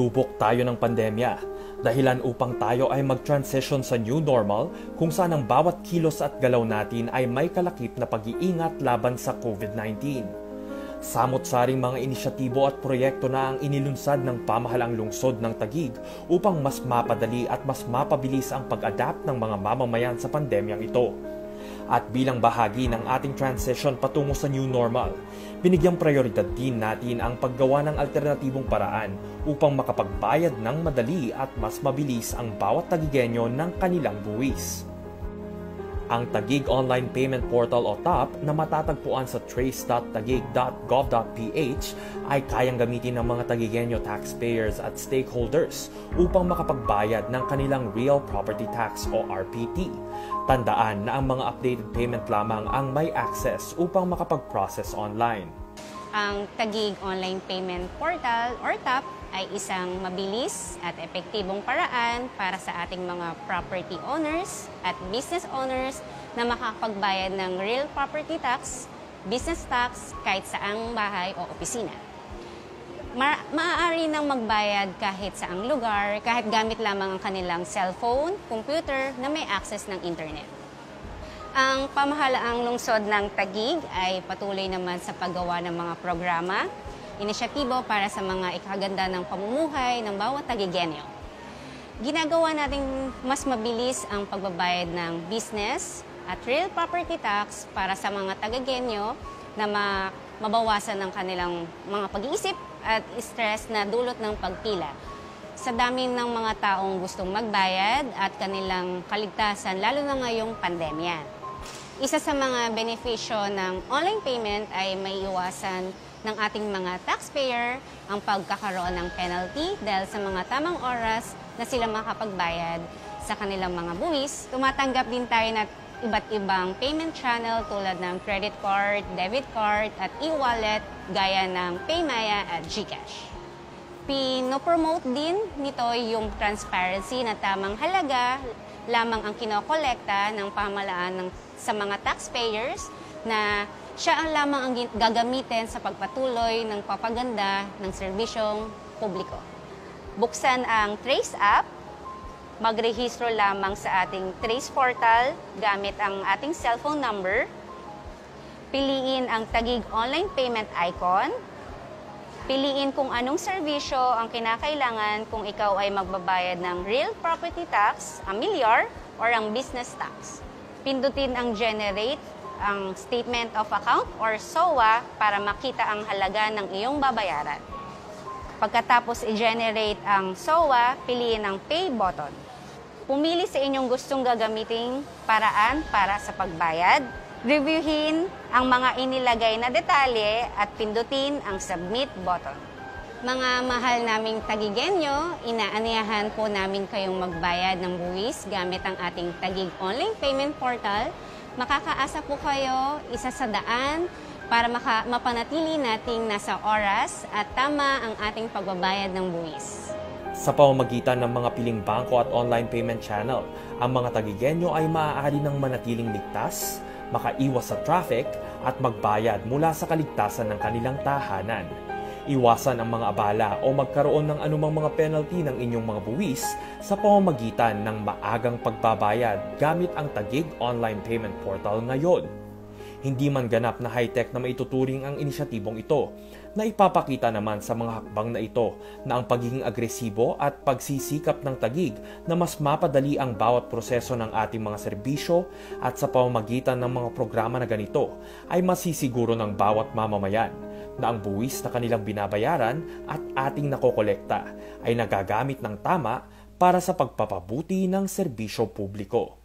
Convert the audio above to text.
Sinubok tayo ng pandemya, dahilan upang tayo ay mag-transition sa new normal kung saan ang bawat kilos at galaw natin ay may kalakip na pag-iingat laban sa COVID-19. Samot-saring mga inisyatibo at proyekto na ang inilunsad ng pamahalang lungsod ng Taguig upang mas mapadali at mas mapabilis ang pag-adapt ng mga mamamayan sa pandemyang ito. At bilang bahagi ng ating transition patungo sa new normal, binigyang prioridad din natin ang paggawa ng alternatibong paraan upang makapagbayad ng madali at mas mabilis ang bawat Taguigenyo ng kanilang buwis. Ang Taguig Online Payment Portal o TOP na matatagpuan sa trace.taguig.gov.ph ay kayang gamitin ng mga Taguigenyo taxpayers at stakeholders upang makapagbayad ng kanilang Real Property Tax o RPT. Tandaan na ang mga updated payment lamang ang may access upang makapag-process online. Ang Taguig Online Payment Portal or TOP ay isang mabilis at epektibong paraan para sa ating mga property owners at business owners na makakapagbayad ng real property tax, business tax kahit saang bahay o opisina. Maaari nang magbayad kahit saang lugar, kahit gamit lamang ang kanilang cellphone, computer na may access ng internet. Ang pamahalaang lungsod ng Taguig ay patuloy naman sa paggawa ng mga programa, inisyatibo para sa mga ikaganda ng pamumuhay ng bawat Taguigenyo. Ginagawa natin mas mabilis ang pagbabayad ng business at real property tax para sa mga Taguigenyo na mabawasan ng kanilang mga pag-iisip at stress na dulot ng pagpila. Sa dami ng mga taong gustong magbayad at kanilang kaligtasan, lalo na ngayong pandemya. Isa sa mga benepisyo ng online payment ay maiiwasan ng ating mga taxpayer ang pagkakaroon ng penalty dahil sa mga tamang oras na sila makapagbayad sa kanilang mga buwis. Tumatanggap din tayo ng iba't ibang payment channel tulad ng credit card, debit card at e-wallet gaya ng Paymaya at GCash. Pinopromote din nito yung transparency na tamang halaga lamang ang kinokolekta ng pamahalaan sa mga taxpayers na siya ang lamang ang gagamitin sa pagpatuloy ng papaganda ng serbisyong publiko. Buksan ang Trace app, magrehistro lamang sa ating Trace portal gamit ang ating cellphone number, piliin ang Taguig Online Payment icon, piliin kung anong serbisyo ang kinakailangan kung ikaw ay magbabayad ng real property tax, amilyar, or ang business tax. Pindutin ang Generate ang Statement of Account or SOA para makita ang halaga ng iyong babayaran. Pagkatapos i-generate ang SOA, piliin ang Pay button. Pumili sa inyong gustong gagamiting paraan para sa pagbayad. Reviewin ang mga inilagay na detalye at pindutin ang Submit button. Mga mahal naming Taguigenyo, inaanyahan po namin kayong magbayad ng buwis gamit ang ating Taguig Online Payment Portal. Makakaasa po kayo isa sa daan para mapanatili nating nasa oras at tama ang ating pagbabayad ng buwis. Sa pamamagitan ng mga piling bangko at online payment channel, ang mga Taguigenyo ay maaari ng manatiling ligtas, makaiwas sa traffic at magbayad mula sa kaligtasan ng kanilang tahanan. Iwasan ang mga abala o magkaroon ng anumang mga penalty ng inyong mga buwis sa pamamagitan ng maagang pagbabayad gamit ang Taguig Online Payment Portal ngayon. Hindi man ganap na high-tech na maituturing ang inisyatibong ito, na ipapakita naman sa mga hakbang na ito na ang pagiging agresibo at pagsisikap ng Taguig na mas mapadali ang bawat proseso ng ating mga serbisyo at sa pamamagitan ng mga programa na ganito ay masisiguro ng bawat mamamayan na ang buwis na kanilang binabayaran at ating nakokolekta ay nagagamit ng tama para sa pagpapabuti ng serbisyo publiko.